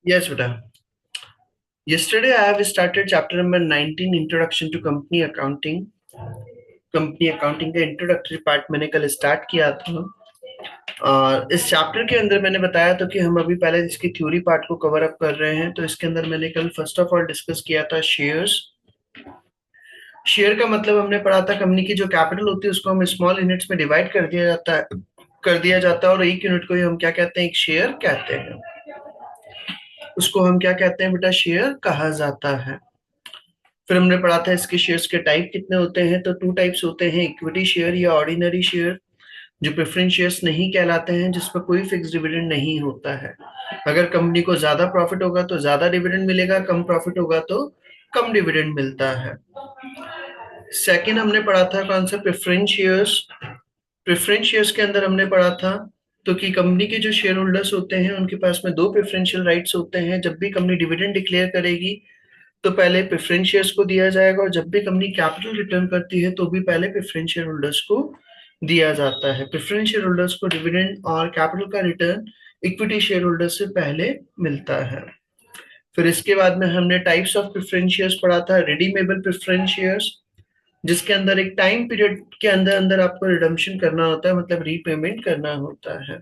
Yes, beta. Yesterday I have started chapter number 19, Introduction to Company Accounting. Company accounting का introductory part मैंने कल start किया था। और इस चैप्टर के अंदर मैंने बताया था कि हम अभी पहले इसकी थ्योरी पार्ट को कवर अप कर रहे हैं। तो इसके अंदर मैंने कल फर्स्ट ऑफ ऑल डिस्कस किया था शेयर्स। शेयर का मतलब हमने पढ़ा था कंपनी की जो कैपिटल होती है उसको हम स्मॉल यूनिट्स में डिवाइड कर दिया जाता है और एक यूनिट को ही हम क्या कहते हैं, एक शेयर कहते हैं। उसको हम क्या कहते हैं बेटा, शेयर कहा जाता है। फिर हमने पढ़ा था इसके शेयर्स के टाइप कितने होते हैं। तो टू टाइप्स होते हैं, इक्विटी शेयर या ऑर्डिनरी शेयर, जो प्रेफरेंस शेयर्स नहीं कहलाते हैं, जिसमें कोई फिक्स डिविडेंड नहीं होता है। अगर कंपनी को ज्यादा प्रॉफिट होगा तो ज्यादा डिविडेंड मिलेगा, कम प्रॉफिट होगा तो कम डिविडेंड मिलता है। सेकंड हमने पढ़ा था कौन सा, प्रेफरेंस शेयर्स। प्रेफरेंस शेयर्स के अंदर हमने पढ़ा था तो कि कंपनी के जो शेयर होल्डर्स होते हैं उनके पास में दो प्रेफरेंशियल राइट्स होते हैं। जब भी कंपनी डिविडेंड डिक्लेयर करेगी तो पहले प्रेफरेंस शेयर्स को दिया जाएगा, और जब भी कंपनी कैपिटल रिटर्न करती है तो भी पहले प्रेफरेंस शेयर होल्डर्स को दिया जाता है। प्रेफरेंस शेयर होल्डर्स को डिविडेंड और कैपिटल का रिटर्न इक्विटी शेयर होल्डर्स से पहले मिलता है। फिर इसके बाद में हमने टाइप्स ऑफ प्रेफरेंस शेयर्स पढ़ा था, रिडीमेबल प्रेफरेंस शेयर्स, जिसके अंदर एक टाइम पीरियड के अंदर अंदर आपको रिडम्पशन करना होता है, मतलब रीपेमेंट करना होता है।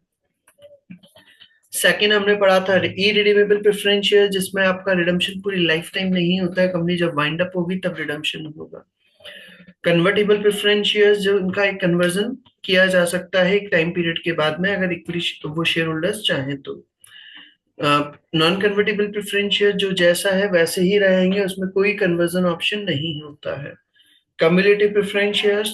सेकंड हमने पढ़ा था ई रिडीमेबल प्रेफरेंस शेयर, जिसमें आपका रिडम्पशन पूरी लाइफ टाइम नहीं होता है, कंपनी जब वाइंड अप होगी तब रिडम्पशन होगा। कन्वर्टेबल प्रेफरेंस शेयर्स, जो उनका एक कन्वर्जन किया जा सकता है एक टाइम पीरियड के बाद में, अगर इक्विटी वो शेयर होल्डर्स चाहें तो। नॉन कन्वर्टेबल प्रेफरेंस शेयर जो जैसा है वैसे ही रहेंगे, उसमें कोई कन्वर्जन ऑप्शन नहीं होता है। कम्युलेटिव प्रेफरेंस शेयर्स,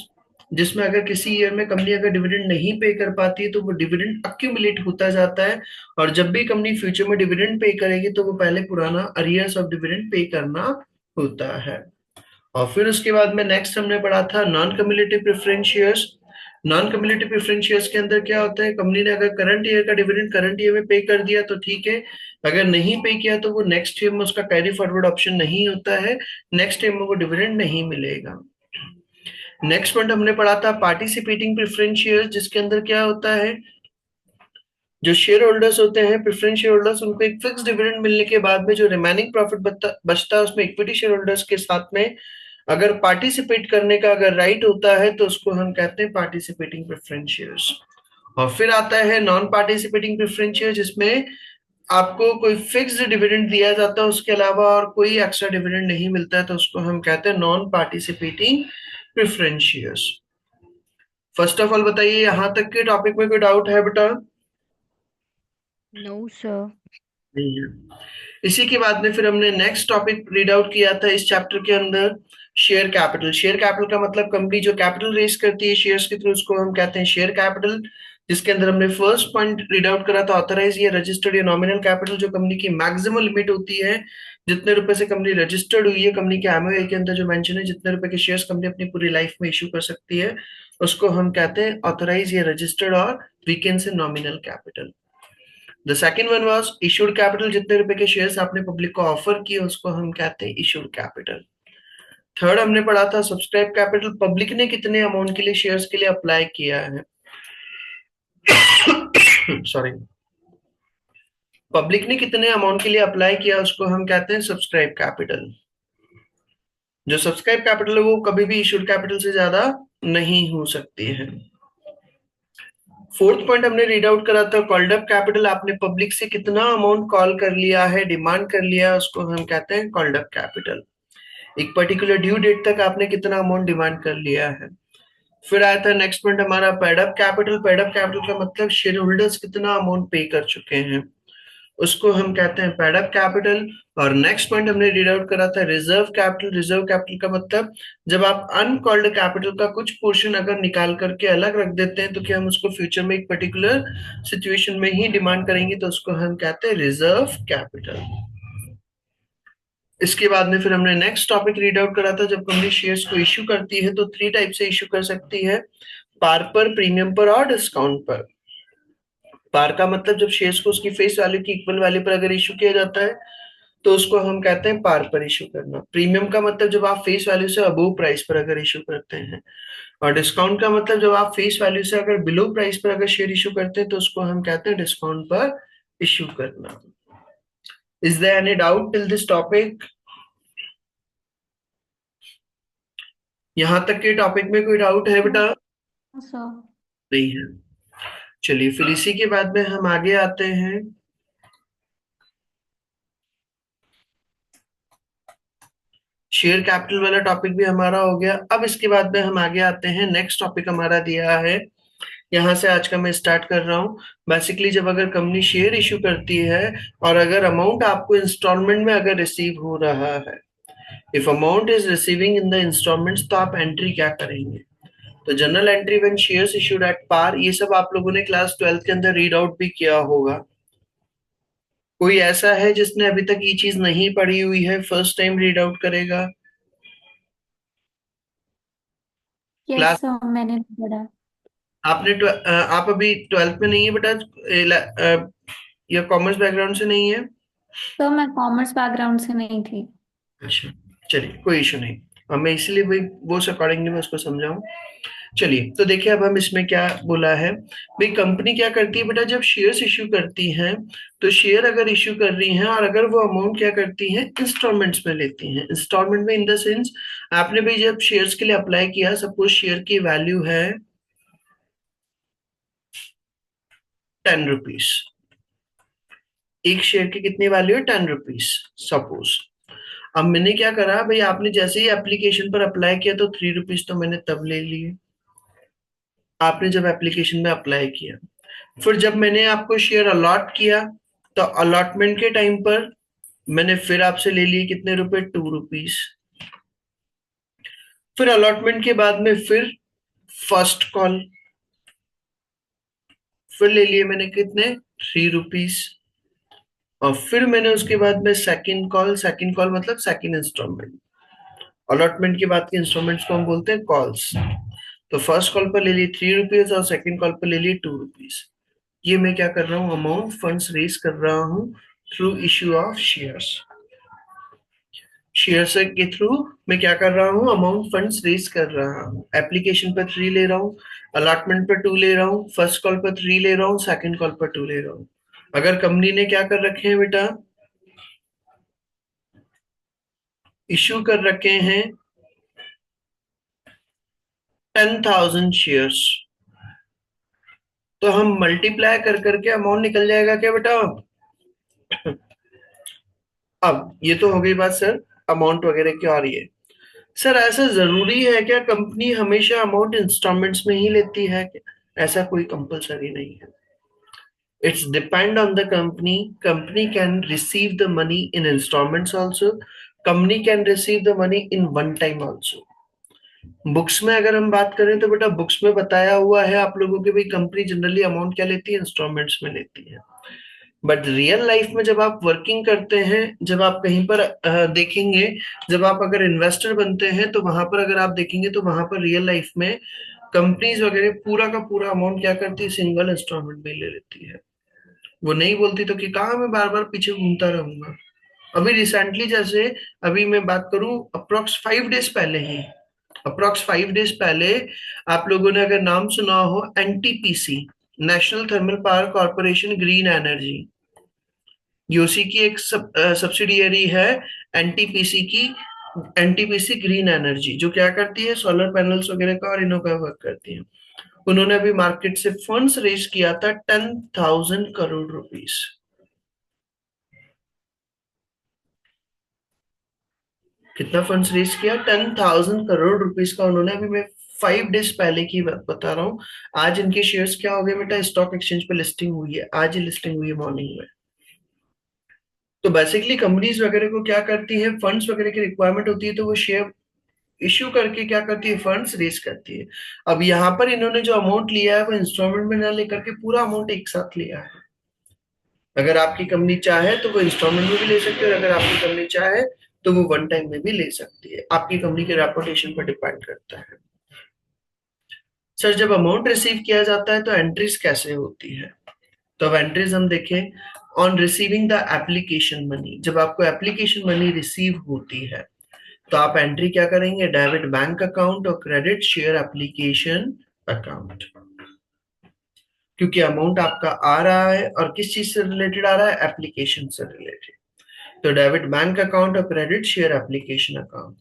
जिसमें अगर किसी ईयर में कंपनी अगर डिविडेंड नहीं पे कर पाती है तो वो डिविडेंड अक्यूमुलेट होता जाता है, और जब भी कंपनी फ्यूचर में डिविडेंड पे करेगी तो वो पहले पुराना अरियर्स ऑफ डिविडेंड पे करना होता है। और फिर उसके बाद में नेक्स्ट हमने पढ़ा था non cumulative preference shares. Non cumulative preference shares के अंदर क्या होता है, कंपनी ने अगर करंट ईयर का डिविडेंड करंट ईयर में पे कर दिया तो ठीक है, अगर नहीं पे किया तो वो नेक्स्ट ईयर में उसका कैरी फॉरवर्ड ऑप्शन नहीं होता है, नेक्स्ट ईयर में वो डिविडेंड नहीं मिलेगा। नेक्स्ट पॉइंट हमने पढ़ा था पार्टिसिपेटिंग प्रेफरेंस शेयर, जिसके अंदर क्या होता है, जो शेयर होल्डर्स होते हैं प्रेफरेंस शेयर होल्डर्स, उनको एक फिक्स डिविडेंड मिलने के बाद में जो रिमेनिंग प्रॉफिट बचता है उसमें इक्विटी शेयर होल्डर्स के साथ में अगर पार्टिसिपेट करने का अगर राइट होता है तो उसको हम कहते हैं पार्टिसिपेटिंग प्रेफरेंस शेयर्स। और फिर आता है नॉन पार्टिसिपेटिंग प्रेफरेंस शेयर, जिसमें आपको कोई फिक्स्ड डिविडेंड दिया जाता है उसके अलावा और कोई एक्स्ट्रा डिविडेंड नहीं मिलता है, तो उसको हम कहते हैं non participating preference shares. First of all बताइए, यहां तक के टॉपिक में कोई डाउट है बेटा? No sir. नहीं है। इसी के बाद में फिर हमने नेक्स्ट टॉपिक रीड आउट किया था इस चैप्टर के अंदर, शेयर कैपिटल। शेयर कैपिटल का मतलब कंपनी जो कैपिटल रेस करती है शेयर्स के थ्रू उसको हम कहते हैं शेयर कैपिटल। जिसके अंदर हमने फर्स्ट पॉइंट रीड आउट करा था, ऑथराइज या रजिस्टर्ड या नॉमिनल कैपिटल, जो कंपनी की मैक्सिमम लिमिट होती है, जितने रुपए से कंपनी रजिस्टर्ड हुई है, कंपनी के एमओए के अंदर जो मेंशन है जितने रुपए के शेयर्स कंपनी अपनी पूरी लाइफ में इशू कर सकती है, उसको हम कहते हैं ऑथराइज या रजिस्टर्ड, और we can say nominal capital. The second one was issued capital, जितने रुपए के शेयर्स आपने पब्लिक को ऑफर किए उसको हम कहते हैं इशूड कैपिटल। थर्ड हमने पढ़ा था सब्सक्राइब कैपिटल, पब्लिक ने कितने अमाउंट के लिए शेयर्स के लिए अप्लाई किया है। सॉरी, पब्लिक ने कितने अमाउंट के लिए अप्लाई किया उसको हम कहते हैं सब्सक्राइब कैपिटल। जो सब्सक्राइब कैपिटल है वो कभी भी इशूड कैपिटल से ज्यादा नहीं हो सकती है। फोर्थ पॉइंट हमने रीड आउट करा था कॉल्ड अप कैपिटल, आपने पब्लिक से कितना अमाउंट कॉल कर लिया है, डिमांड कर लिया है, उसको हम कहते हैं कॉल्ड अप कैपिटल। एक पर्टिकुलर ड्यू डेट तक आपने कितना अमाउंट डिमांड कर लिया है। फिर आया था नेक्स्ट पॉइंट हमारा paid up capital. Paid up capital का मतलब शेयर होल्डर्स कितना अमाउंट पे कर चुके हैं, उसको हम कहते हैं पेड अप कैपिटल। और नेक्स्ट पॉइंट हमने रीड आउट करा था रिजर्व कैपिटल। रिजर्व कैपिटल का मतलब जब आप अनकॉल्ड कैपिटल का कुछ पोर्शन अगर निकाल करके अलग रख देते हैं तो क्या हम उसको फ्यूचर में एक पर्टिकुलर सिचुएशन में ही डिमांड करेंगे, तो उसको हम कहते हैं रिजर्व कैपिटल। इसके बाद में फिर हमने नेक्स्ट टॉपिक रीड आउट करा था, जब कंपनी शेयर्स को इश्यू करती है तो थ्री टाइप से इश्यू कर सकती है, पार पर, प्रीमियम पर और डिस्काउंट पर। पार का मतलब जब शेयर्स को उसकी फेस वैल्यू की इक्वल वैल्यू पर अगर इश्यू किया जाता है तो उसको हम कहते हैं पार पर इशू करना। प्रीमियम का मतलब जब आप फेस वैल्यू से अबोव प्राइस पर अगर इशू करते हैं। और डिस्काउंट का मतलब जब आप फेस वैल्यू से अगर बिलो प्राइस पर अगर शेयर इशू करते हैं तो उसको हम कहते हैं डिस्काउंट पर इशू करना। Is there any doubt till this topic? यहां तक के टॉपिक में कोई डाउट है बेटा? No sir. नहीं है। चलिए फिर इसी के बाद में हम आगे आते हैं। शेयर कैपिटल वाला टॉपिक भी हमारा हो गया। अब इसके बाद में हम आगे आते हैं। नेक्स्ट टॉपिक हमारा दिया है, यहां से आज का मैं स्टार्ट कर रहा हूं। बेसिकली जब अगर कंपनी शेयर इशू करती है और अगर अमाउंट आपको इंस्टॉलमेंट में अगर रिसीव हो रहा है, if amount is receiving in the instalments, तो आप एंट्री क्या करेंगे? तो general entry when shares issued at par, ये सब आप लोगों ने क्लास 12th के अंदर रीड आउट भी किया होगा। कोई ऐसा है जिसने अभी तक ये चीज नहीं पढ़ी हुई है, फर्स्ट टाइम रीड आउट करेगा? यस क्लास सर, मैंने नहीं पढ़ा। आप अभी 12th में नहीं है बेटा? या कॉमर्स बैकग्राउंड से नहीं है? सर मैं कॉमर्स बैकग्राउंड से नहीं थी। अच्छा, चलिए कोई इशू नहीं। अब मैं इसलिए वही वो अकॉर्डिंगली मैं उसको समझाऊं। चलिए तो देखिए अब हम इसमें क्या बोला है। भाई कंपनी क्या करती है बेटा, जब शेयर्स इश्यू करती हैं, तो शेयर अगर इश्यू कर रही हैं और अगर वो अमाउंट क्या करती हैं, इंस्टॉलमेंट्स में लेती हैं। इंस्टॉलमेंट में इन द सेंस, आपने भाई जब शेयर्स के लिए अप्लाई किया, सपोज शेयर की वैल्यू है 10 रुपीज। एक शेयर की कितनी वैल्यू है? 10 रुपीज सपोज। अब मैंने क्या करा भाई, आपने जैसे ही एप्लीकेशन पर अप्लाई किया तो 3 रुपीज तो मैंने तब ले लिए, आपने जब एप्लीकेशन में अप्लाई किया। फिर जब मैंने आपको शेयर अलॉट किया, तो अलॉटमेंट के टाइम पर मैंने फिर आपसे ले लिए कितने रुपए? 2 रुपीज। फिर अलॉटमेंट के बाद में फिर फर्स्ट कॉल, फिर ले लिए मैंने कितने? 3 रुपीज। और फिर मैंने उसके बाद में सेकंड कॉल, सेकंड कॉल मतलब सेकंड इंस्टॉलमेंट। अलॉटमेंट के बाद के इंस्टॉलमेंट्स को हम बोलते हैं कॉल्स। तो फर्स्ट कॉल पर ले लिए 3 रुपीज और सेकंड कॉल पर ले लिए 2 रुपीज। ये मैं क्या कर रहा हूँ? अमाउंट फंड्स रेज कर रहा हूँ through issue of shares. Shares के थ्रू मैं क्या कर रहा हूँ? अमाउंट फंड्स रेज कर रहा हूँ। एप्लीकेशन पर 3 ले रहा हूँ, अलॉटमेंट पर 2 ले रहा हूँ, फर्स्ट कॉल पर 3 ले रहा हूँ, सेकंड कॉल पर 2 ले रहा हूँ। अगर कंपनी ने क्या कर रखे हैं बेटा, इश्यू कर रखे हैं 10,000 शेयर्स, तो हम मल्टीप्लाई कर करके अमाउंट निकल जाएगा क्या बेटा? अब ये तो हो गई बात सर अमाउंट वगैरह की आ रही है। सर ऐसा जरूरी है क्या कंपनी हमेशा अमाउंट इंस्टॉलमेंट्स में ही लेती है क्या? ऐसा कोई कंपलसरी नहीं है। It's depend on the company. Company can receive the money in instalments also, company can receive the money in one time also. Books में अगर हम बात करें तो बेटा बुक्स में बताया हुआ है आप लोगों के, भाई कंपनी जनरली अमाउंट क्या लेती है? इंस्टॉलमेंट्स में लेती है। बट रियल लाइफ में जब आप वर्किंग करते हैं, जब आप कहीं पर देखेंगे, जब आप अगर इन्वेस्टर बनते हैं, तो वहां पर अगर आप देखेंगे तो वहां पर रियल लाइफ में कंपनीज वगैरह पूरा का पूरा अमाउंट क्या करती है? सिंगल इंस्टॉलमेंट में ले लेती है। वो नहीं बोलती तो कि कहाँ मैं बार बार पीछे घूमता रहूंगा। अभी रिसेंटली जैसे, अभी मैं बात करूं अप्रोक्स 5 डेज पहले ही, अप्रोक्स 5 डेज पहले, आप लोगों ने अगर नाम सुना हो NTPC, national thermal power corporation green energy, UC की एक सब्सिडियरी है एनटीपीसी की, एनटीपीसी ग्रीन एनर्जी, जो क्या करती है? सोलर पैनल्स वगैरह का और इनों का वर्क करती है। उन्होंने अभी मार्केट से फंड्स रेज किया था 10,000 करोड़ रुपीस। कितना फंड्स रेज किया? 10,000 करोड़ रुपीस का उन्होंने। अभी मैं 5 डेज पहले की बात बता रहा हूँ। आज इनके शेयर्स क्या हो गए बेटा? स्टॉक एक्सचेंज पे लिस्टिंग हुई है, आज ही लिस्टिंग हुई है मॉर्निंग में। तो बेसिकली कंपनीज वगैरह को क्या करती है, फंड्स वगैरह की रिक्वायरमेंट होती है तो वो शेयर इश्यू करके क्या करती है? फंड्स रेज करती है। अब यहाँ पर इन्होंने जो अमाउंट लिया है वो इंस्टॉलमेंट में ना लेकर के पूरा अमाउंट एक साथ लिया है। अगर आपकी कंपनी चाहे तो वो इंस्टॉलमेंट में भी ले सकती है, और अगर आपकी कंपनी चाहे तो वो वन टाइम में भी ले सकती है। आपकी कंपनी के रेपुटेशन पर डिपेंड करता है। सर जब अमाउंट रिसीव किया जाता है तो एंट्रीज कैसे होती है? तो अब एंट्रीज हम देखें। On receiving the application money, जब आपको एप्लीकेशन मनी रिसीव होती है तो आप एंट्री क्या करेंगे? डेबिट बैंक अकाउंट और क्रेडिट शेयर एप्लीकेशन अकाउंट। क्योंकि अमाउंट आपका आ रहा है और किस चीज से रिलेटेड आ रहा है? एप्लीकेशन से रिलेटेड। तो डेबिट बैंक अकाउंट और क्रेडिट शेयर एप्लीकेशन अकाउंट।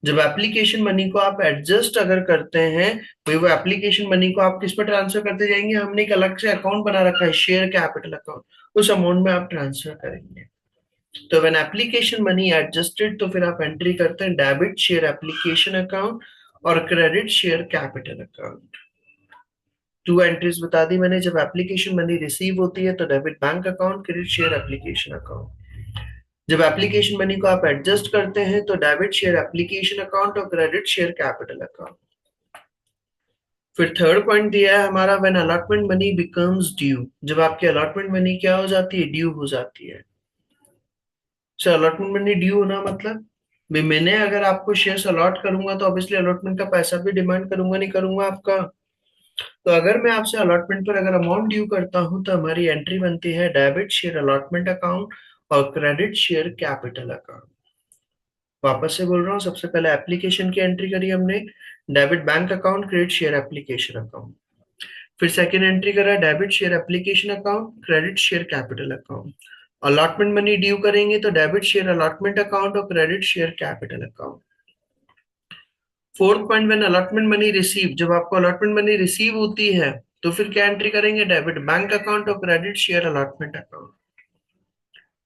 जब एप्लीकेशन मनी को आप एडजस्ट अगर करते हैं, तो वो एप्लीकेशन मनी को आप किस पर ट्रांसफर करते जाएंगे, हमने एक अलग से अकाउंट बना रखा है शेयर कैपिटल अकाउंट, उस अमाउंट में आप ट्रांसफर करेंगे। तो व्हेन एप्लीकेशन मनी एडजस्टेड, तो फिर आप एंट्री करते हैं डेबिट शेयर एप्लीकेशन अकाउंट और credit share capital account. To entries बता दी मैंने। जब एप्लीकेशन मनी रिसीव होती है तो debit bank account, credit share application account. जब एप्लीकेशन मनी को आप एडजस्ट करते हैं तो डेबिट शेयर एप्लीकेशन अकाउंट और क्रेडिट शेयर कैपिटल अकाउंट। फिर थर्ड पॉइंट दिया है हमारा, when allotment money becomes due. जब आपकी अलॉटमेंट मनी क्या हो जाती है, ड्यू हो जाती है। सर अलॉटमेंट मनी ड्यू होना मतलब, भाई मैंने अगर आपको शेयर्स अलॉट करूंगा तो ऑब्वियसली अलॉटमेंट का पैसा भी डिमांड करूंगा, नहीं करूंगा आपका। तो अगर मैं आपसे अलॉटमेंट पर अगर अमाउंट ड्यू करता हूं तो हमारी एंट्री बनती है डेबिट शेयर अलॉटमेंट अकाउंट और क्रेडिट शेयर कैपिटल अकाउंट। वापस से बोल रहा हूँ, सबसे पहले एप्लीकेशन की एंट्री करी हमने, debit bank account credit share application account. फिर सेकंड एंट्री करा debit share application account credit share capital account. Allotment money due करेंगे तो डेबिट शेयर अलॉटमेंट अकाउंट और credit share capital account. Fourth point, when allotment money receive. जब आपको allotment money receive होती है तो फिर क्या एंट्री करेंगे, डेबिट बैंक अकाउंट और credit share allotment account.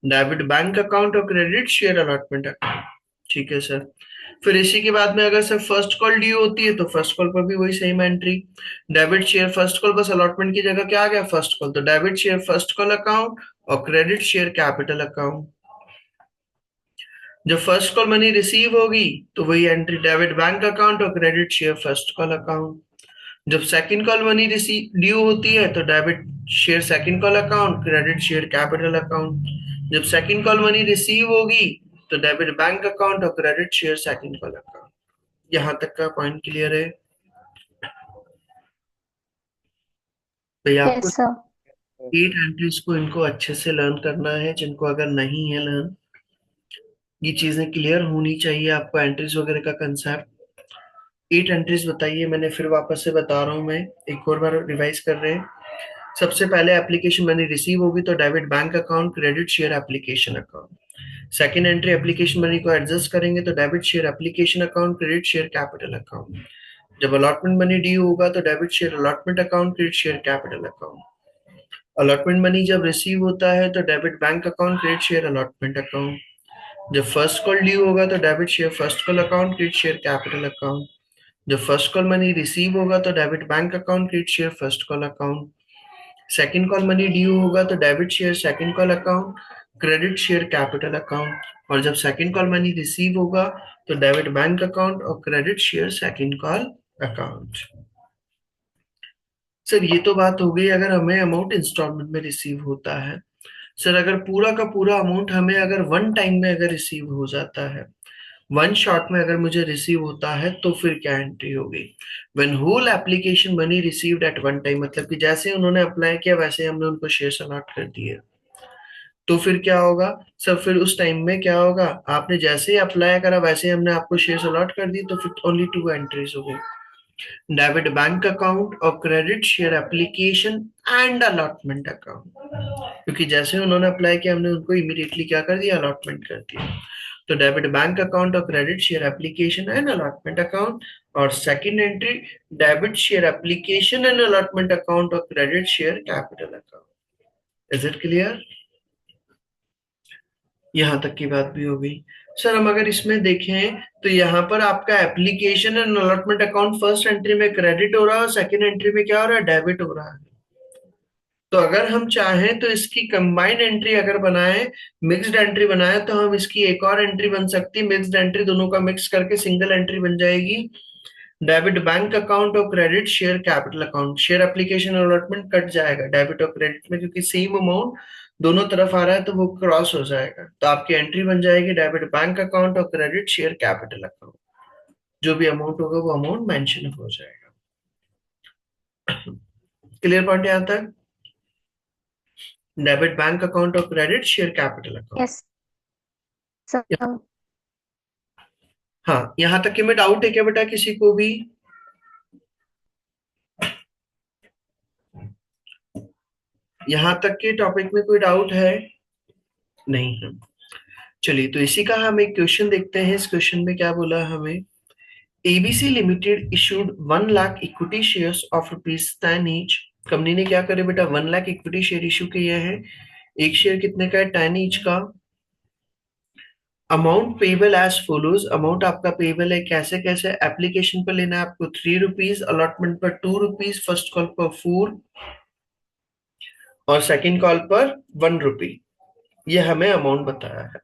Debit bank account और क्रेडिट शेयर अलॉटमेंट अकाउंट। ठीक है सर। फिर इसी के बाद में अगर सर फर्स्ट कॉल ड्यू होती है तो फर्स्ट कॉल पर भी वही same entry, debit share first call, बस अलॉटमेंट की जगह क्या आ गया, फर्स्ट कॉल, तो debit share first call account और क्रेडिट शेयर कैपिटल अकाउंट। जब फर्स्ट कॉल मनी रिसीव होगी तो वही एंट्री, डेबिट बैंक अकाउंट और credit share first call account. जब second call money receive due होती है तो debit share second call account credit share capital account. जब सेकंड कॉल मनी रिसीव होगी तो डेबिट बैंक अकाउंट और credit share second call account. यहां तक का पॉइंट क्लियर है भैया? आपको यस सर। 8 एंट्रीज को इनको अच्छे से लर्न करना है, जिनको अगर नहीं है लर्न, ये चीजें क्लियर होनी चाहिए आपको, एंट्रीज वगैरह का कंसेप्ट। 8 एंट्रीज बताइए मैंने, फिर वापस से बता रहा हूँ मैं, एक और बार रिवाइज कर रहे हैं। सबसे पहले एप्लीकेशन मनी रिसीव होगी तो debit bank account credit share application account. Second entry, application money को एडजस्ट करेंगे तो debit share application account credit share capital account. जब अलॉटमेंट मनी ड्यू होगा तो debit share allotment account credit share capital account. Allotment money जब receive होता है तो debit bank account credit share allotment account. जब फर्स्ट कॉल ड्यू होगा तो debit share first call account credit share capital account. जब फर्स्ट कॉल मनी रिसीव होगा तो debit bank account credit share first call account. Second call money due होगा तो debit share second call account credit share capital account. और जब second call money receive होगा तो debit bank account और credit share second call account. Sir ये तो बात हो गई अगर हमें अमाउंट इंस्टॉलमेंट में रिसीव होता है। सर अगर पूरा का पूरा अमाउंट हमें अगर वन टाइम में अगर रिसीव हो जाता है, वन शॉट में अगर मुझे रिसीव होता है, तो फिर क्या एंट्री होगी, when whole application money received at one time, मतलब कि जैसे उन्होंने अप्लाई किया वैसे हमने उनको शेयर्स अलॉट कर दिए, तो फिर क्या होगा सर, फिर उस टाइम में क्या होगा, आपने जैसे ही अप्लाई करा वैसे ही हमने आपको शेयर्स अलॉट कर दी, तो फिर ओनली टू एंट्रीज हो गई, डेबिट बैंक अकाउंट और credit share application and allotment account. क्योंकि जैसे उन्होंने अप्लाई किया हमने उनको इमीडिएटली क्या कर दिया, अलॉटमेंट कर दिया। तो डेबिट बैंक अकाउंट और credit share application and allotment account. और second entry, debit share application and allotment account और credit share capital account. Is it clear? यहां तक की बात भी हो गई। सर हम अगर इसमें देखें तो यहाँ पर आपका application and allotment account first entry में क्रेडिट हो रहा है और सेकंड एंट्री में क्या हो रहा है, डेबिट हो रहा है। तो अगर हम चाहें तो इसकी कंबाइंड एंट्री अगर बनाए, मिक्स्ड एंट्री बनाए, तो हम इसकी एक और एंट्री बन सकती है, मिक्स्ड एंट्री दोनों का मिक्स करके सिंगल एंट्री बन जाएगी, डेबिट बैंक अकाउंट और credit share capital account. Share application allotment cut जाएगा डेबिट और क्रेडिट में, क्योंकि सेम अमाउंट दोनों तरफ आ रहा है तो वो क्रॉस हो जाएगा, तो आपकी एंट्री बन जाएगी डेबिट बैंक अकाउंट और क्रेडिट शेयर कैपिटल अकाउंट। जो भी अमाउंट होगा वो अमाउंट मेंशन हो जाएगा। क्लियर पॉइंट यहां तक? डेबिट बैंक अकाउंट और credit share capital account. Yes sir. हाँ यहाँ तक कि में डाउट है क्या बेटा किसी को भी? यहाँ तक के टॉपिक में कोई डाउट है? नहीं है। चलिए, तो इसी का हम एक क्वेश्चन देखते हैं। इस क्वेश्चन में क्या बोला हमें, ABC limited issued 1 lakh equity shares of ₹10 each. Company ने क्या करे बेटा, 1 लाख इक्विटी शेयर इशू किए हैं। एक शेयर कितने का है, 10 ईच का। Amount payable as follows, amount आपका पेबल है कैसे कैसे, एप्लीकेशन पर लेना है आपको ₹3, अलॉटमेंट पर ₹2, फर्स्ट कॉल पर 4 और सेकंड कॉल पर ₹1। ये हमें अमाउंट बताया है।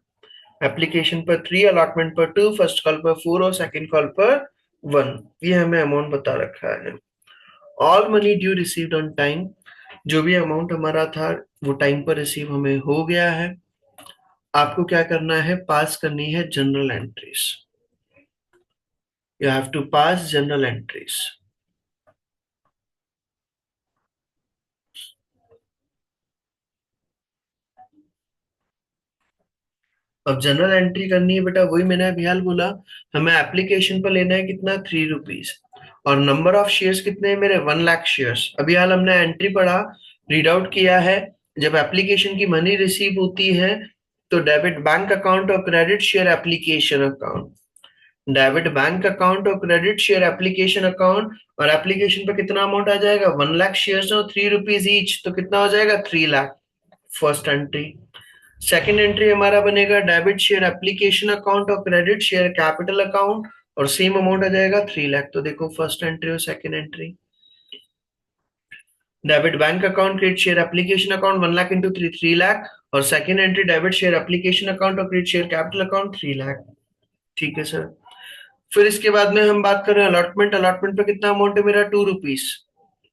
एप्लीकेशन पर 3, अलॉटमेंट पर 2, फर्स्ट कॉल पर 4 और सेकंड कॉल पर 1। ये हमें अमाउंट बता रखा है। All money due received on time, जो भी अमाउंट हमारा था वो टाइम पर रिसीव हमें हो गया है। आपको क्या करना है, पास करनी है general entries. You have to pass general entries. अब जनरल एंट्री करनी है बेटा, वही मैंने अभी हाल बोला। हमें एप्लीकेशन पर लेना है कितना, ₹3 और नंबर ऑफ शेयर्स कितने हैं मेरे, 1 लाख शेयर्स। अभी हाल हमने एंट्री पढ़ा, रीड आउट किया है। जब एप्लीकेशन की मनी रिसीव होती है तो डेबिट बैंक अकाउंट और credit share application account, debit bank account और क्रेडिट शेयर एप्लीकेशन अकाउंट। और एप्लीकेशन पर कितना अमाउंट आ जाएगा, 1 लाख शेयर्स और ₹3 ईच, तो कितना हो जाएगा, 3 lakh. First entry. Second entry हमारा बनेगा डेबिट शेयर एप्लीकेशन अकाउंट और क्रेडिट शेयर कैपिटल अकाउंट, और सेम अमाउंट आ जाएगा 3 लाख। तो देखो फर्स्ट एंट्री और second entry. Debit bank account credit share application account 1 lakh into 3 lakh, और second entry debit share application account और credit share capital account 3 lakh. ठीक है सर। फिर इसके बाद में हम बात कर रहे हैं अलॉटमेंट। अलॉटमेंट पे कितना अमाउंट है मेरा, ₹2।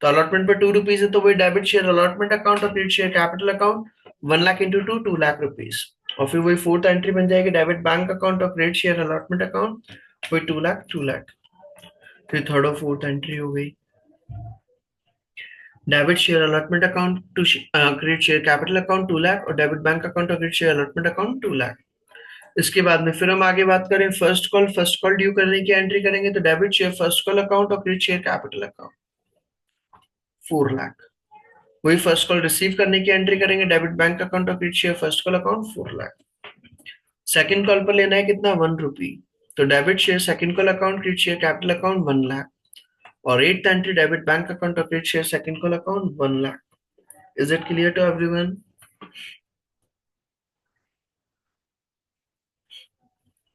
तो अलॉटमेंट पे ₹2 है, तो वही डेबिट शेयर अलॉटमेंट अकाउंट और credit share capital account 1 lakh into 2 lakh rupees. और फिर वही फोर्थ एंट्री बन जाएगी, डेबिट बैंक अकाउंट और क्रेडिट शेयर अलॉटमेंट अकाउंट, वही 2 लाख 2 लाख। फिर थर्ड और फोर्थ एंट्री हो गई, debit share allotment account to credit share capital account 2 lakh, और डेबिट बैंक अकाउंट और credit share allotment account 2 lakh. इसके बाद में फिर हम आगे बात करें फर्स्ट कॉल ड्यू करने की एंट्री करेंगे, तो debit share first call account और credit share capital account 4 lakh. वही फर्स्ट कॉल रिसीव करने की एंट्री करेंगे, डेबिट बैंक अकाउंट और credit share first call account 4 lakh. Second call पर लेना है कितना, ₹1, तो debit share second call account credit share capital account 1 lakh, और eighth entry debit bank account और credit share second call account 1 lakh. Is it clear to everyone?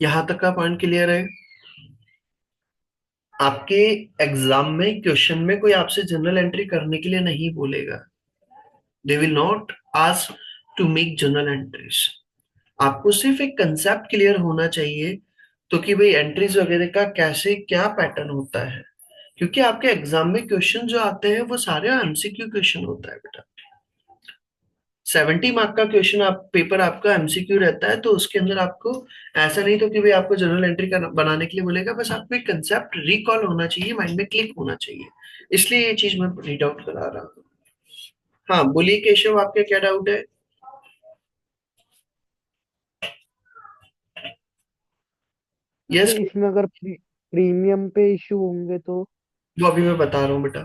यहां तक का पॉइंट क्लियर है? आपके एग्जाम में क्वेश्चन में कोई आपसे जनरल एंट्री करने के लिए नहीं बोलेगा। They will not ask to make general entries. आपको सिर्फ एक कंसेप्ट क्लियर होना चाहिए, तो कि भाई एंट्रीज वगैरह का कैसे क्या पैटर्न होता है। क्योंकि आपके एग्जाम में क्वेश्चन जो आते हैं वो सारे एमसीक्यू क्वेश्चन होता है बेटा। 70 मार्क का क्वेश्चन आप पेपर आपका एमसीक्यू रहता है, तो उसके अंदर आपको ऐसा नहीं तो कि भाई आपको जनरल एंट्री का बनाने के लिए बोलेगा, बस आपको एक कंसेप्ट रिकॉल होना चाहिए, माइंड में क्लिक होना चाहिए। इसलिए ये चीज मैं रीड आउट करा रहा हूँ। हाँ बोलिए केशव, आपका क्या डाउट है? यस। सर इसमें अगर प्रीमियम पे इशू होंगे तो? वो अभी मैं बता रहा हूँ बेटा,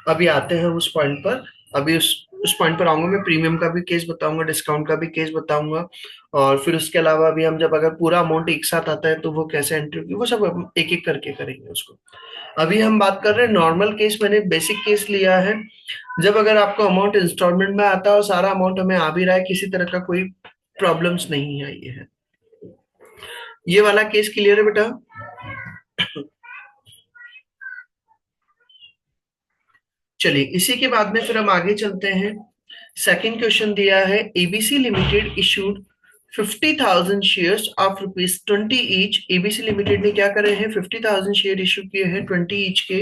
अभी आते हैं उस पॉइंट पर। अभी उस पॉइंट पर आऊंगा मैं, प्रीमियम का भी केस बताऊंगा, डिस्काउंट का भी केस बताऊंगा। और फिर उसके अलावा भी हम जब अगर पूरा अमाउंट एक साथ आता है तो वो कैसे एंट्री होगी, वो सब हम एक एक करके करेंगे उसको। अभी हम बात कर रहे हैं नॉर्मल केस, मैंने बेसिक केस लिया है। जब अगर आपको अमाउंट इंस्टॉलमेंट में आता है और सारा अमाउंट हमें आ भी रहा है, किसी तरह का कोई प्रॉब्लम्स नहीं आई है। ये वाला केस क्लियर है बेटा? चलिए, इसी के बाद में फिर हम आगे चलते हैं। सेकंड क्वेश्चन दिया है, ABC limited issued 50,000 shares of ₹20 each. ABC limited ने क्या करे हैं, 50,000 शेयर इशू किए हैं 20 ईच के।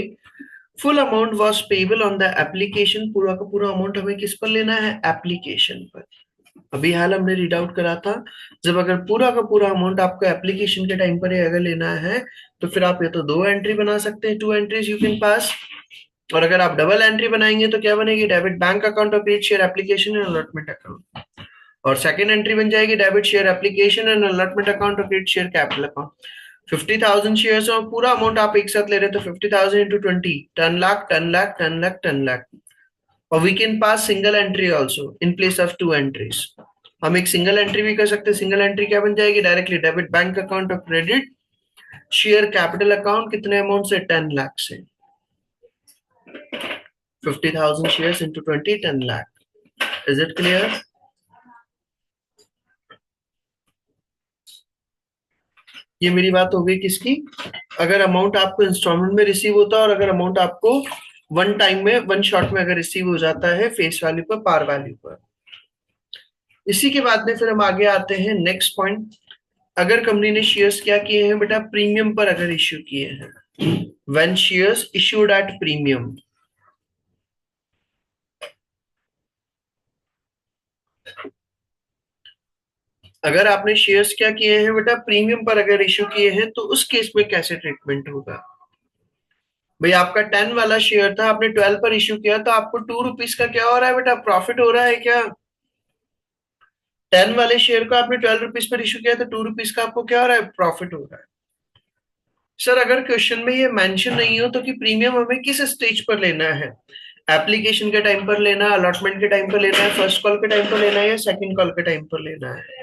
Full amount was payable on the application, पूरा का पूरा अमाउंट हमें किस पर लेना है, एप्लीकेशन पर। अभी हाल हमने रीड आउट करा था, जब अगर पूरा का पूरा अमाउंट आपको एप्लीकेशन के टाइम पर ही अगर लेना है, तो फिर आप ये तो 2 एंट्री बना सकते हैं, 2 एंट्रीज यू कैन पास। और अगर आप डबल एंट्री बनाएंगे तो क्या बनेगी, डेबिट बैंक अकाउंट और credit share application and allotment account. और सेकंड एंट्री बन जाएगी debit share application and allotment account और credit share capital account. 50,000 shares और पूरा अमाउंट आप एक साथ ले रहे हैं, तो 50,000 इंटू 20, 10 लाख 10 लाख 10 लाख 10 लाख। और we can pass single entry also in place of 2 entries. हम एक सिंगल एंट्री भी कर सकते हैं। सिंगल एंट्री क्या बन जाएगी? डायरेक्टली डेबिट बैंक अकाउंट और क्रेडिट शेयर कैपिटल अकाउंट, कितने अमाउंट से? 10 लाख से। 50,000 shares into 20, 10 lakh. Is it clear? ये मेरी बात हो गई किसकी? अगर अमाउंट आपको इंस्टॉलमेंट में रिसीव होता है और अगर अमाउंट आपको वन टाइम में, वन शॉट में अगर रिसीव हो जाता है फेस वैल्यू पर, पार वैल्यू पर। इसी के बाद में फिर हम आगे आते हैं नेक्स्ट पॉइंट। अगर कंपनी ने शेयर्स क्या किए हैं बेटा? प्रीमियम पर अगर इश्यू किए हैं, when shares issued at premium. अगर आपने शेयर्स क्या किए हैं बेटा? प्रीमियम पर अगर इश्यू किए हैं, तो उस केस में कैसे ट्रीटमेंट होगा? भाई आपका 10 वाला शेयर था, आपने 12 पर इश्यू किया, तो आपको 2 रुपीज का क्या हो रहा है बेटा? प्रॉफिट हो रहा है क्या? 10 वाले शेयर को आपने 12 रुपीज पर इश्यू किया, तो 2 रुपीज का आपको क्या हो रहा है? प्रॉफिट हो रहा है। सर अगर क्वेश्चन में ये मेंशन नहीं हो तो कि प्रीमियम हमें किस स्टेज पर लेना है? एप्लीकेशन के टाइम पर लेना, अलॉटमेंट के टाइम पर लेना है, फर्स्ट कॉल के टाइम पर लेना है, या सेकंड कॉल के टाइम पर लेना है?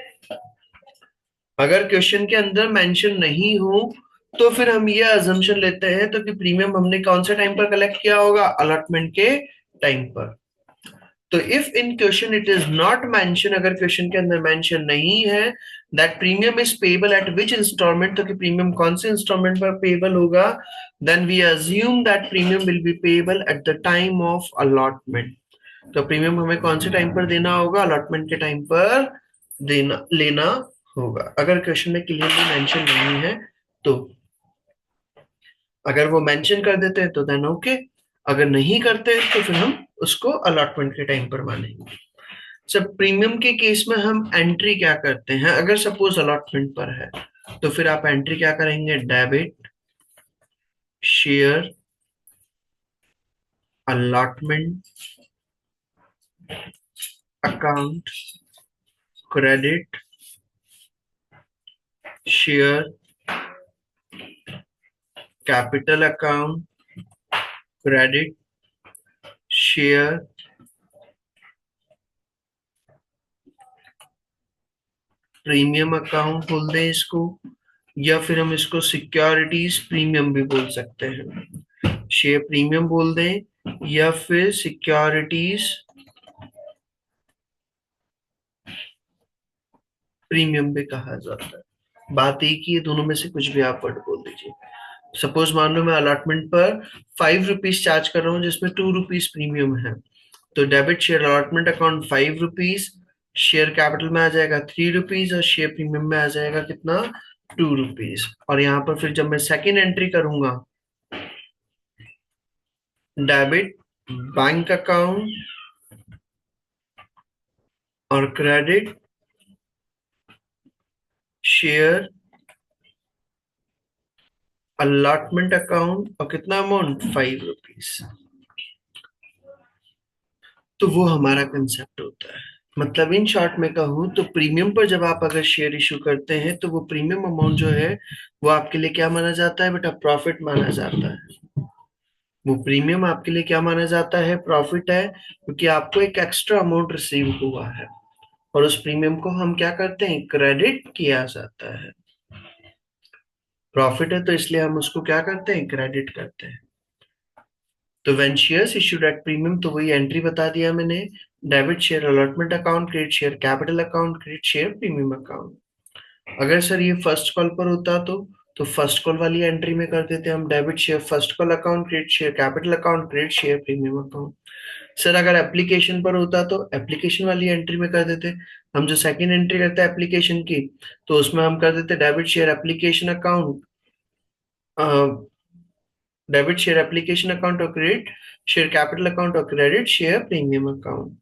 अगर क्वेश्चन के अंदर मेंशन नहीं हो तो फिर हम ये अजम्पशन लेते हैं तो कि प्रीमियम हमने कौन से टाइम पर कलेक्ट किया होगा? अलॉटमेंट के टाइम पर। तो if in question it is not mention, अगर क्वेश्चन के अंदर मेंशन नहीं है that premium is payable at which instalment, तो कि प्रीमियम कौन से इंस्टॉलमेंट पर पेबल होगा, then we assume that premium will be payable at the time of allotment. तो प्रीमियम हमें कौन से टाइम पर देना होगा? अलॉटमेंट के टाइम पर देना लेना होगा, अगर क्वेश्चन में क्लियरली मेंशन नहीं है तो। अगर वो मेंशन कर देते हैं तो देन ओके, अगर नहीं करते तो फिर हम उसको अलॉटमेंट के टाइम पर मानेंगे। सब प्रीमियम के केस में हम एंट्री क्या करते हैं? अगर सपोज अलॉटमेंट पर है तो फिर आप एंट्री क्या करेंगे? Debit share allotment account credit share capital account credit share premium account बोल दें इसको, या फिर हम इसको सिक्योरिटीज प्रीमियम भी बोल सकते हैं। शेयर प्रीमियम बोल दें या फिर सिक्योरिटीज प्रीमियम भी कहा जाता है। बात एक ही है, दोनों में से कुछ भी आप वर्ड बोल दीजिए। सपोज मान लो मैं अलॉटमेंट पर 5 रुपीज चार्ज कर रहा हूँ जिसमें 2 रुपीज प्रीमियम है, तो debit share allotment account 5 rupees, share capital में आ जाएगा 3 रुपीज और शेयर प्रीमियम में आ जाएगा कितना? 2 रुपीज। और यहाँ पर फिर जब मैं सेकेंड एंट्री करूंगा, डेबिट बैंक अकाउंट और क्रेडिट शेयर अलॉटमेंट अकाउंट, और कितना अमाउंट? 5 रुपीज। तो वो हमारा कंसेप्ट होता है। मतलब इन शॉर्ट में कहूँ तो प्रीमियम पर जब आप अगर शेयर इशू करते हैं तो वो प्रीमियम अमाउंट जो है वो आपके लिए क्या माना जाता है बेटा? प्रॉफिट माना जाता है। वो प्रीमियम आपके लिए क्या माना जाता है? प्रॉफिट है, क्योंकि आपको एक एक्स्ट्रा अमाउंट रिसीव हुआ है और उस प्रीमियम को हम क्या करते हैं? क्रेडिट किया जाता है। प्रॉफिट है तो इसलिए हम उसको क्या करते हैं? क्रेडिट करते हैं। तो when shares issued at premium, तो वही एंट्री बता दिया मैंने, debit share allotment account, credit share capital account, credit share premium account. अगर सर ये फर्स्ट कॉल पर होता तो फर्स्ट कॉल वाली एंट्री में कर देते हम debit share first call account, credit share capital account, credit share premium account. Sir अगर एप्लीकेशन पर होता तो एप्लीकेशन वाली एंट्री में कर देते। हम जो सेकंड एंट्री करते हैं एप्लीकेशन की, तो उसमें हम कर देते debit share application account, debit share application account और क्रेडिट शेयर कैपिटल अकाउंट और credit share premium account.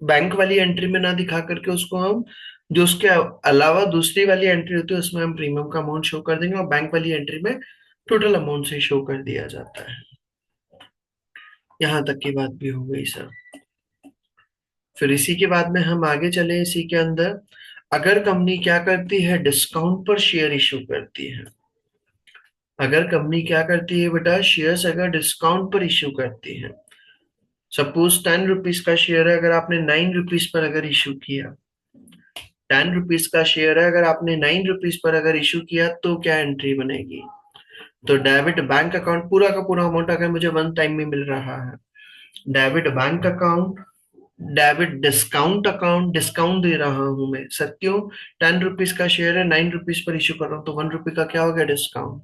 Bank वाली एंट्री में ना दिखा करके उसको हम जो उसके अलावा दूसरी वाली एंट्री होती है उसमें हम प्रीमियम का अमाउंट शो कर देंगे, और बैंक वाली एंट्री में टोटल अमाउंट से शो कर दिया जाता है। यहां तक की बात भी हो गई सर। फिर इसी के बाद में हम आगे चले इसी के अंदर। अगर कंपनी क्या करती है? डिस्काउंट पर शेयर इशू करती है। अगर कंपनी क्या करती है बेटा? शेयर्स अगर डिस्काउंट पर इश्यू करती है, सपोज 10 रुपीज का शेयर है, अगर आपने 9 रुपीज पर अगर इश्यू किया ₹10 का शेयर है, अगर आपने ₹9 पर अगर इशू किया तो क्या एंट्री बनेगी? तो डेबिट बैंक अकाउंट पूरा का पूरा अमाउंट अगर मुझे वन टाइम में मिल रहा है, debit bank account, debit discount account, discount दे रहा हूं मैं सर, क्यों? ₹10 का शेयर है, ₹9 पर इशू कर रहा हूँ, तो ₹1 का क्या हो गया? डिस्काउंट।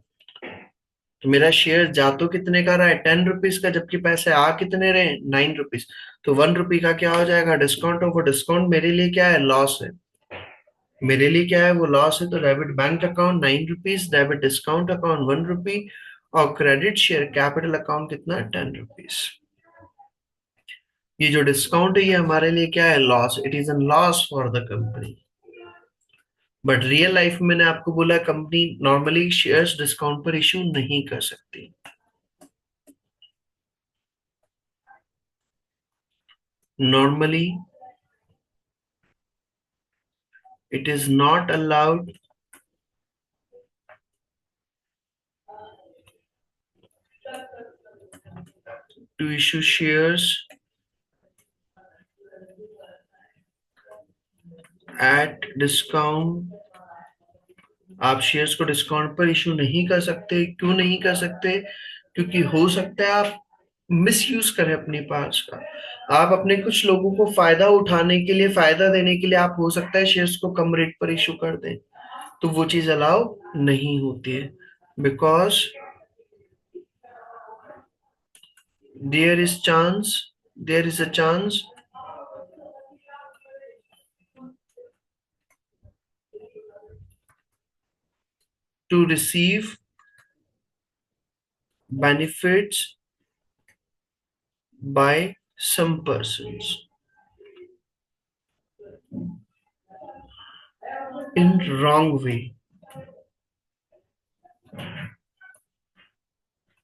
तो मेरा शेयर जा तो कितने का रहा है? ₹10 का, जबकि पैसे आ कितने रहे? ₹9। तो ₹1 का क्या हो जाएगा? डिस्काउंट। और वो डिस्काउंट मेरे लिए क्या है? लॉस है। मेरे लिए क्या है? वो लॉस है। तो debit bank account ₹9, debit discount account ₹1, और क्रेडिट शेयर कैपिटल अकाउंट कितना? ₹10। ये जो डिस्काउंट है ये हमारे लिए क्या है? Loss. It is an loss for the company. But real life में मैंने आपको बोला कंपनी नॉर्मली शेयर्स डिस्काउंट पर इशू नहीं कर सकती। Normally it is not allowed to issue shares at discount। आप शेयर्स को डिस्काउंट पर इशू नहीं कर सकते। क्यों नहीं कर सकते? क्योंकि हो सकता है आप मिस यूज करें अपने पास का। आप अपने कुछ लोगों को फायदा उठाने के लिए, फायदा देने के लिए आप हो सकता है शेयर्स को कम रेट पर इशू कर दें, तो वो चीज अलाउ नहीं होती है। Because there is chance, there is a chance to receive benefits by some persons in wrong way।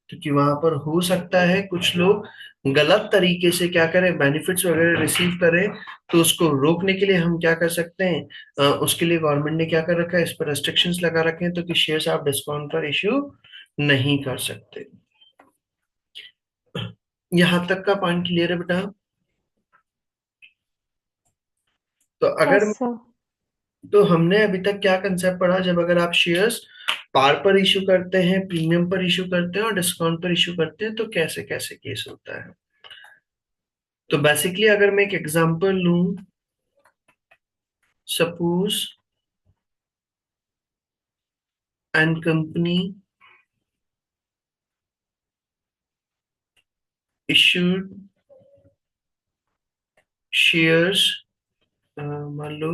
क्योंकि वहां पर हो सकता है कुछ लोग गलत तरीके से क्या करें, बेनिफिट्स वगैरह रिसीव करें। तो उसको रोकने के लिए हम क्या कर सकते हैं? उसके लिए गवर्नमेंट ने क्या कर रखा है? इस पर रेस्ट्रिक्शंस लगा रखे हैं, तो कि शेयर्स आप डिस्काउंट पर इश्यू नहीं कर सकते। यहां तक का पॉइंट क्लियर है बेटा? तो अगर यस सर। तो हमने अभी तक क्या कंसेप्ट पढ़ा? जब अगर आप शेयर्स पार पर इशू करते हैं, प्रीमियम पर इशू करते हैं और डिस्काउंट पर इशू करते हैं, तो कैसे कैसे केस होता है। तो बेसिकली अगर मैं एक एग्जांपल लूं, suppose and company issued shares, मान लो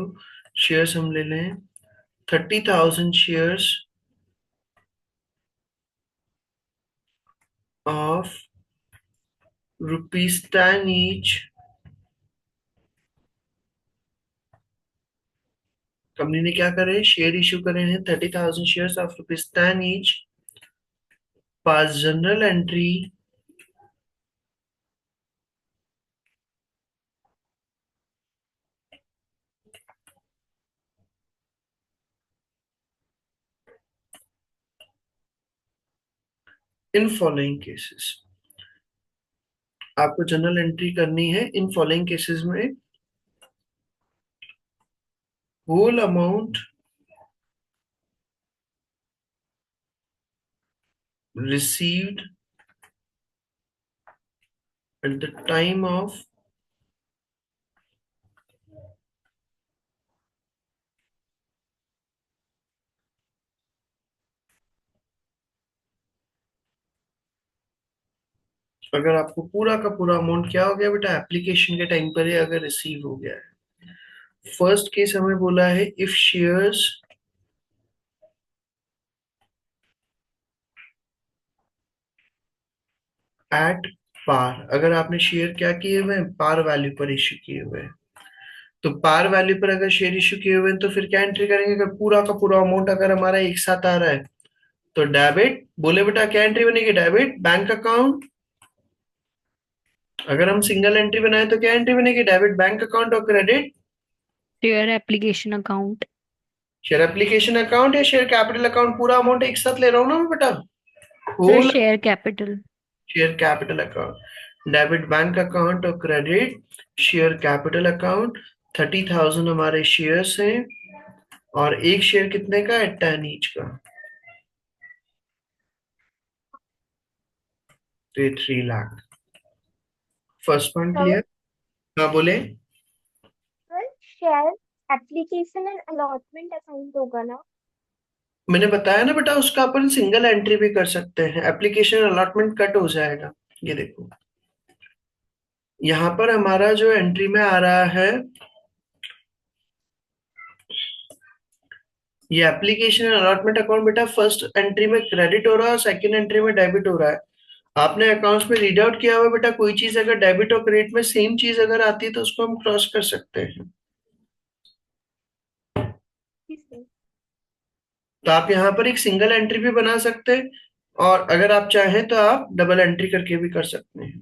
शेयर्स हम ले लें 30,000 शेयर्स ऑफ ₹10 ईच। कंपनी ने क्या करे? शेयर इशू करे हैं 30,000 shares of ₹10 each. Pass general entry in following cases. आपको जनरल एंट्री करनी है इन फॉलोइंग केसेस में: whole amount received at the time of अगर आपको पूरा का पूरा अमाउंट क्या हो गया बेटा? एप्लीकेशन के टाइम पर ही अगर रिसीव हो गया है। फर्स्ट केस हमें बोला है इफ शेयर्स एट पार। अगर आपने शेयर क्या किए हुए हैं? पार वैल्यू पर इश्यू किए हुए हैं। तो पार वैल्यू पर अगर शेयर इश्यू किए हुए हैं तो फिर क्या एंट्री करेंगे? अगर पूरा का पूरा अमाउंट अगर हमारा एक साथ आ रहा है तो डेबिट, बोले बेटा क्या एंट्री बनेगी? Debit bank account. अगर हम सिंगल एंट्री बनाए तो क्या एंट्री बनेगी? डेबिट बैंक अकाउंट और credit share application account. Share application account या शेयर कैपिटल अकाउंट। पूरा अमाउंट एक साथ ले रहा हूँ ना मैं बेटा। Sir whole share capital. Share capital account, debit bank account और क्रेडिट शेयर कैपिटल अकाउंट। 30,000 हमारे शेयर्स हैं और एक शेयर कितने का है, 10 ईच का, तो ये 3 lakh. First point sir clear? हाँ बोले। Sir share application and allotment account होगा ना? मैंने बताया ना बेटा, उसका अपन सिंगल एंट्री भी कर सकते हैं, एप्लीकेशन अलॉटमेंट कट हो जाएगा। ये देखो यहाँ पर हमारा जो एंट्री में आ रहा है, ये एप्लीकेशन अलॉटमेंट अकाउंट बेटा फर्स्ट एंट्री में क्रेडिट हो रहा है और सेकंड एंट्री में डेबिट हो रहा है। आपने अकाउंट्स में रीड आउट किया हुआ है बेटा, कोई चीज अगर डेबिट और क्रेडिट में सेम चीज अगर आती है तो उसको हम क्रॉस कर सकते हैं। जी सर। तो आप यहाँ पर एक सिंगल एंट्री भी बना सकते हैं और अगर आप चाहें तो आप डबल एंट्री करके भी कर सकते हैं।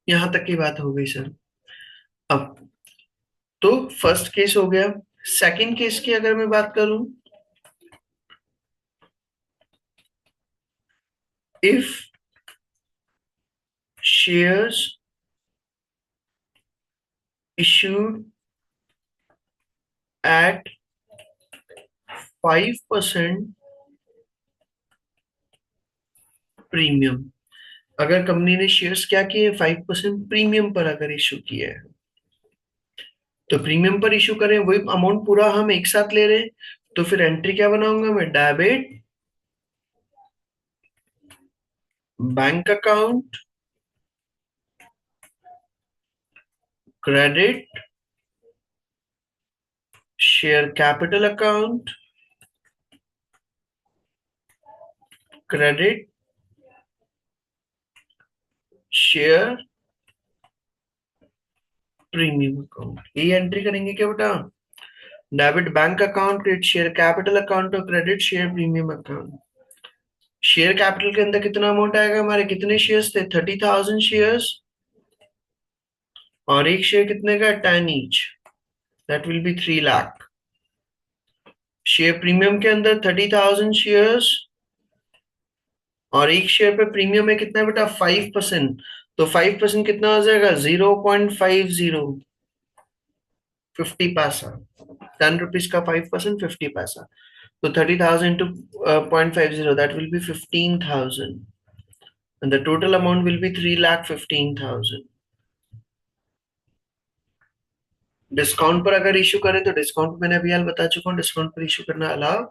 यहां तक की बात हो गई सर। अब तो फर्स्ट केस हो गया। सेकंड केस की अगर मैं बात करूं, if shares issued at 5% premium, अगर कंपनी ने शेयर्स क्या किए, 5% प्रीमियम पर अगर इशू किए हैं, तो प्रीमियम पर इशू करें, वही अमाउंट पूरा हम एक साथ ले रहे हैं, तो फिर एंट्री क्या बनाऊंगा मैं, debit bank account, credit share capital account, credit share premium account. ये एंट्री करेंगे क्या बेटा, debit bank account, credit share capital account और credit share premium account. Share capital के अंदर कितना अमाउंट आएगा, हमारे कितने शेयर्स थे, 30,000 शेयर्स, और एक शेयर कितने का, 10 each, that will be 3 lakh. Share premium के अंदर 30,000 शेयर्स और एक शेयर पे प्रीमियम है कितना बेटा, 5%, तो 5% कितना हो जाएगा, 0.50, 50 पैसा। 10 रुपीज का 5%, 50 पैसा, तो 30,000 to 0.50, that will be 15,000 and the total amount will be 3,15,000। Discount पर अगर इशू करें तो डिस्काउंट मैंने अभी हाल बता चुका हूँ, डिस्काउंट पर इशू करना अलाउ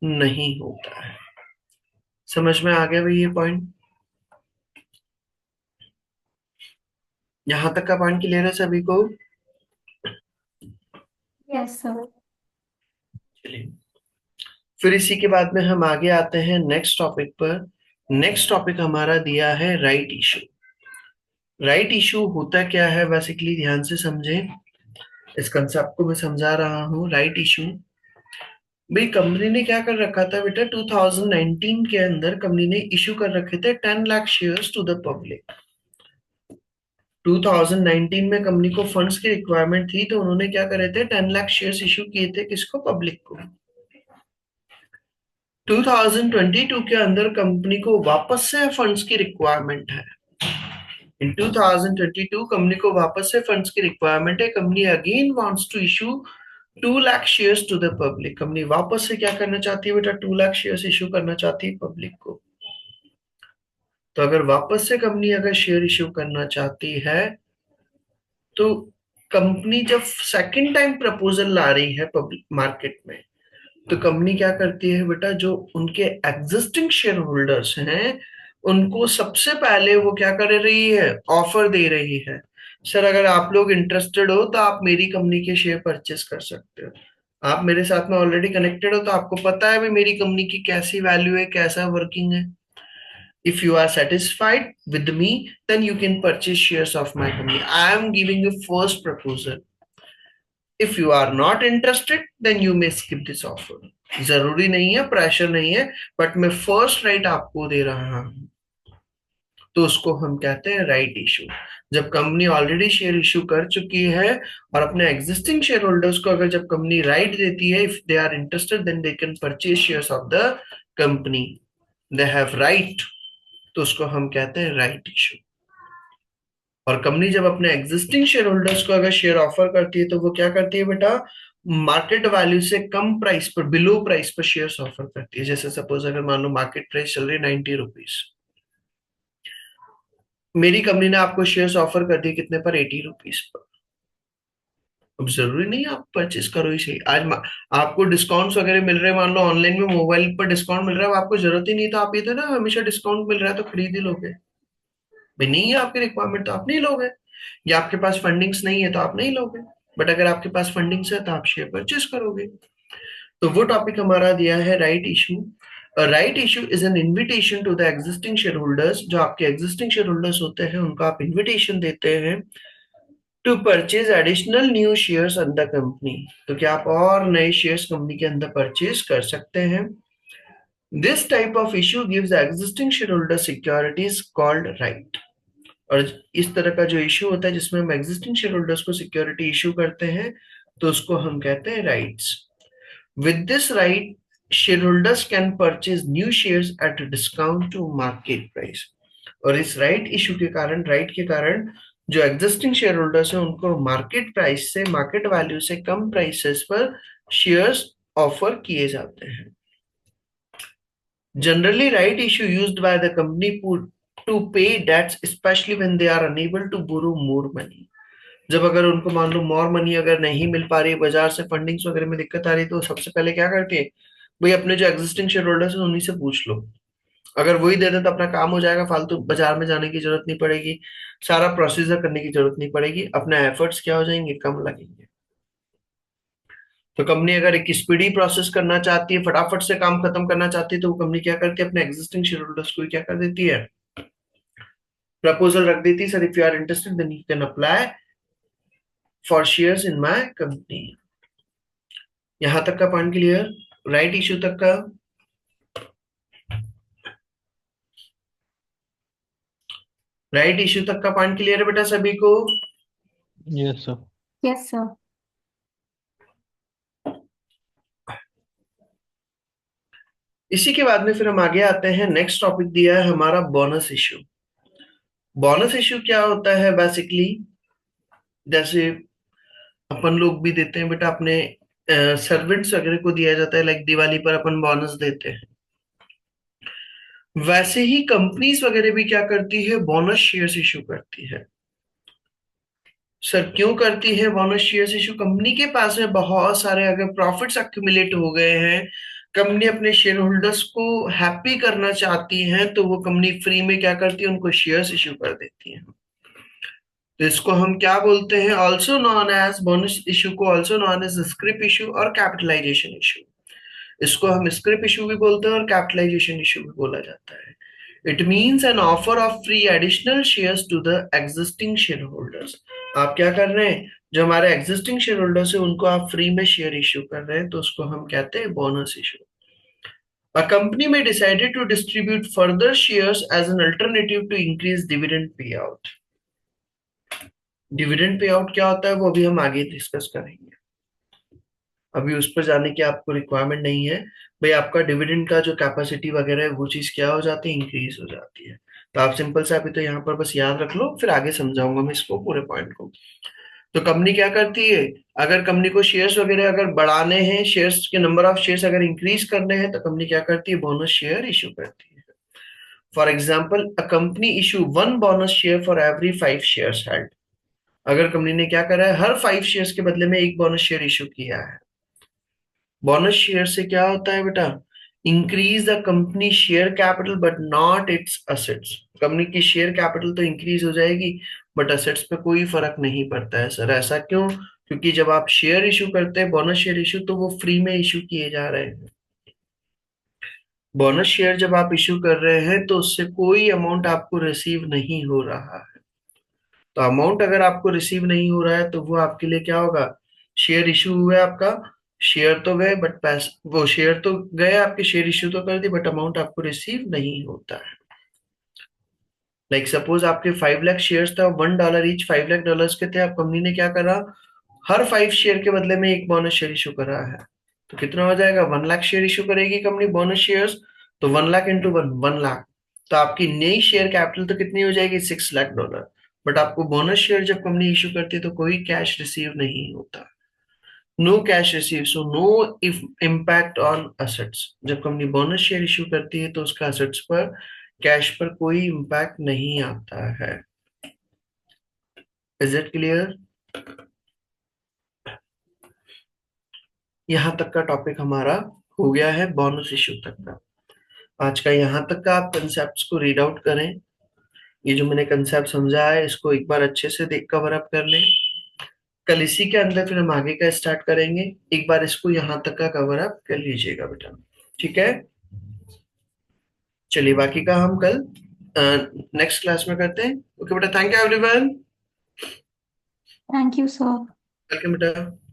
नहीं होता है। समझ में आ गया भाई ये पॉइंट? यहां तक का पॉइंट क्लियर है सभी को? Yes sir. चलिए फिर इसी के बाद में हम आगे आते हैं नेक्स्ट टॉपिक पर। नेक्स्ट टॉपिक हमारा दिया है राइट इशू। राइट इशू होता क्या है बेसिकली, ध्यान से समझें, इस कंसेप्ट को मैं समझा रहा हूँ। राइट इशू भाई, कंपनी ने क्या कर रखा था बेटा, 2019 के अंदर कंपनी ने इशू कर रखे थे 10 lakh shares to the public. 2019 में कंपनी को फंड्स की रिक्वायरमेंट थी, तो उन्होंने क्या करे थे, 10 लाख शेयर्स इशू किए थे, किसको, पब्लिक को। 2022 के अंदर कंपनी को वापस से फंड्स की रिक्वायरमेंट है। इन 2022 कंपनी को वापस से फंड्स की रिक्वायरमेंट है। Company again wants to issue 2 lakh shares to the public. Company वापस से क्या करना चाहती है बेटा, 2 लाख शेयर्स इशू करना चाहती है पब्लिक को। तो अगर वापस से कंपनी अगर शेयर इशू करना चाहती है, तो कंपनी जब सेकंड टाइम प्रपोजल ला रही है पब्लिक मार्केट में, तो कंपनी क्या करती है बेटा, जो उनके एग्जिस्टिंग शेयर होल्डर्स हैं उनको सबसे पहले वो क्या कर रही है, ऑफर दे रही है, सर अगर आप लोग इंटरेस्टेड हो तो आप मेरी कंपनी के शेयर परचेस कर सकते हो। आप मेरे साथ में ऑलरेडी कनेक्टेड हो, तो आपको पता है भाई मेरी कंपनी की कैसी वैल्यू है, कैसा वर्किंग है। If you are satisfied with me, then you can purchase shares of my company. I am giving you first proposal. If you are not interested, then you may skip this offer. जरूरी नहीं है, pressure नहीं है, but मैं first right आपको दे रहा हूं, तो उसको हम कहते हैं राइट इशू। जब कंपनी ऑलरेडी शेयर इशू कर चुकी है और अपने एग्जिस्टिंग शेयर होल्डर्स को अगर जब कंपनी राइट देती है, if they are interested then they can purchase shares of the company, they have right, तो उसको हम कहते हैं राइट इशू। और कंपनी जब अपने एग्जिस्टिंग शेयर होल्डर्स को अगर शेयर ऑफर करती है तो वो क्या करती है बेटा, मार्केट वैल्यू से कम प्राइस पर, बिलो प्राइस पर शेयर्स ऑफर करती है। जैसे सपोज अगर मान लो मार्केट प्राइस चल रही है 90 रुपीज, मेरी कंपनी ने आपको शेयर्स ऑफर कर दिए कितने पर, 80 रुपीज पर। अब जरूरी नहीं आप परचेस करो ही सही, आपको डिस्काउंट्स वगैरह मिल रहे हैं, मान लो ऑनलाइन में मोबाइल पर डिस्काउंट मिल रहा है, आपको जरूरत ही नहीं, तो आप ये तो ना हमेशा डिस्काउंट मिल रहा है तो खरीद ही लोगे। भाई नहीं है आपकी रिक्वायरमेंट तो आप नहीं लोगे, या आपके पास फंडिंग्स नहीं है तो आप नहीं लोगे। बट अगर आपके पास फंडिंग्स है तो आप शेयर परचेस करोगे। तो वो टॉपिक हमारा दिया है right issue. Right issue is an invitation to the existing share holders, जो आपके एग्जिस्टिंग शेयर होल्डर्स होते हैं उनको आप इन्विटेशन देते हैं to purchase additional new shares on the company, तो क्या आप और नए शेयर्स कंपनी के अंदर परचेज कर सकते हैं। This type of issue gives existing share holder securities called right. और इस तरह का जो इशू होता है जिसमें हम एग्जिस्टिंग शेयर होल्डर्स को सिक्योरिटी इशू करते हैं तो उसको हम कहते हैं rights. With this right share can purchase new shares at discount to market price. और इस राइट इशू के कारण, राइट के कारण जो एग्जिस्टिंग शेयर होल्डर्स हैं उनको मार्केट प्राइस से, मार्केट वैल्यू से कम प्राइसेस पर शेयर्स ऑफर किए जाते हैं। Generally right issue used by the company to pay debts, specially when they are unable to borrow more money. जब अगर उनको मान लो मोर मनी अगर नहीं मिल पा रही है, बाजार से फंडिंग्स वगैरह में दिक्कत आ रही है, तो सबसे पहले क्या करती है भाई, अपने जो एग्जिस्टिंग शेयर होल्डर्स हैं उन्हीं से पूछ लो। अगर वही दे दे तो अपना काम हो जाएगा, फालतू बाजार में जाने की जरूरत नहीं पड़ेगी, सारा प्रोसीजर करने की जरूरत नहीं पड़ेगी, अपने एफर्ट्स क्या हो जाएंगे, कम लगेंगे। तो कंपनी अगर एक स्पीडी प्रोसेस करना चाहती है, फटाफट से काम खत्म करना चाहती है, तो वो कंपनी क्या करती है, अपने एग्जिस्टिंग शेयर होल्डर्स को क्या कर देती है, प्रपोजल रख देती है, sir if you are interested then you can apply for shares in my company. यहां तक का पॉइंट क्लियर, राइट इशू तक का। राइट इशू तक का पॉइंट क्लियर है बेटा सभी को। Yes sir. Yes, sir. इसी के बाद में फिर हम आगे आते हैं, नेक्स्ट टॉपिक दिया है हमारा बोनस इशू। बोनस इशू क्या होता है बेसिकली, जैसे अपन लोग भी देते हैं बेटा, अपने सर्वेंट्स वगैरह को दिया जाता है, लाइक दिवाली पर अपन बोनस देते हैं, वैसे ही कंपनीज वगैरह भी क्या करती है, बोनस शेयर्स इशू करती है। सर क्यों करती है बोनस शेयर्स इशू, कंपनी के पास में बहुत सारे अगर प्रॉफिट्स अक्यूमुलेट हो गए हैं, कंपनी अपने शेयर होल्डर्स को हैप्पी करना चाहती है, तो वो कंपनी फ्री में क्या करती है, उनको शेयर्स इशू कर देती है। तो इसको हम क्या बोलते हैं, also known as bonus issue को also known as scrip issue और कैपिटलाइजेशन इशू। इसको हम स्क्रिप इशू भी बोलते हैं और कैपिटलाइजेशन इशू भी बोला जाता है। It means an offer of free additional shares to the existing share holders. आप क्या कर रहे हैं, जो हमारे एग्जिस्टिंग शेयर होल्डर्स है उनको आप फ्री में शेयर इशू कर रहे हैं, तो उसको हम कहते हैं bonus issue. A company may decide to distribute further shares as an alternative to increase dividend payout. Dividend pay out क्या होता है वो अभी हम आगे डिस्कस करेंगे, अभी उस पर जाने की आपको रिक्वायरमेंट नहीं है। भाई आपका डिविडेंड का जो कैपेसिटी वगैरह है वो चीज क्या हो जाती है, इंक्रीज हो जाती है। तो आप सिंपल से अभी तो यहाँ पर बस याद रख लो, फिर आगे समझाऊंगा मैं इसको पूरे पॉइंट को। तो कंपनी क्या करती है, अगर कंपनी को शेयर्स वगैरह अगर बढ़ाने हैं, शेयर्स के नंबर ऑफ शेयर्स अगर इंक्रीज करने हैं, तो कंपनी क्या करती है, बोनस शेयर इशू करती है। For example, a company issue 1 bonus share for every 5 shares held. अगर कंपनी ने क्या करा है, हर 5 शेयर्स के बदले में एक बोनस शेयर इशू किया है। बोनस शेयर से क्या होता है बेटा, increase the company share capital but not it's assets. Company की शेयर कैपिटल तो इंक्रीज हो जाएगी बट असेट्स पे कोई फर्क नहीं पड़ता है। सर ऐसा क्यों, क्योंकि जब आप शेयर इशू करते हैं बोनस शेयर इशू, तो वो फ्री में इशू किए जा रहे हैं। बोनस शेयर जब आप इशू कर रहे हैं तो उससे कोई अमाउंट आपको रिसीव नहीं हो रहा है। तो अमाउंट अगर आपको रिसीव नहीं हो रहा है तो वो आपके लिए क्या होगा, शेयर इशू हुआ है आपका, शेयर तो गए बट पैसा, वो शेयर तो गए आपके, शेयर इशू तो कर दी बट अमाउंट आपको रिसीव नहीं होता है। लाइक सपोज आपके 5 लाख शेयर्स था, $1 ईच, $5 लाख के थे। अब कंपनी ने क्या करा, हर 5 शेयर के बदले में एक बोनस शेयर इशू करा है, तो कितना हो जाएगा, 1 लाख शेयर इशू करेगी कंपनी बोनस शेयर्स, तो 1 लाख इंटू 1 लाख, तो आपकी नई शेयर कैपिटल तो कितनी हो जाएगी, $6 लाख। बट आपको बोनस शेयर जब कंपनी इश्यू करती है तो कोई कैश रिसीव नहीं होता, no cash receive, so no if impact on assets. जब कंपनी बोनस शेयर इश्यू करती है तो उसका असेट्स पर, कैश पर कोई इम्पैक्ट नहीं आता है। Is it clear? यहां तक का टॉपिक हमारा हो गया है, बोनस इश्यू तक का। आज का यहाँ तक का आप कंसेप्ट को रीड आउट करें। ये जो मैंने कंसेप्ट समझा है इसको एक बार अच्छे से देख कवर अप कर लें। कल इसी के अंदर फिर हम आगे का स्टार्ट करेंगे। एक बार इसको यहाँ तक का कवर अप कर लीजिएगा बेटा, ठीक है? चलिए बाकी का हम कल नेक्स्ट क्लास में करते हैं। ओके बेटा, thank you everyone. Thank you, sir. Welcome बेटा।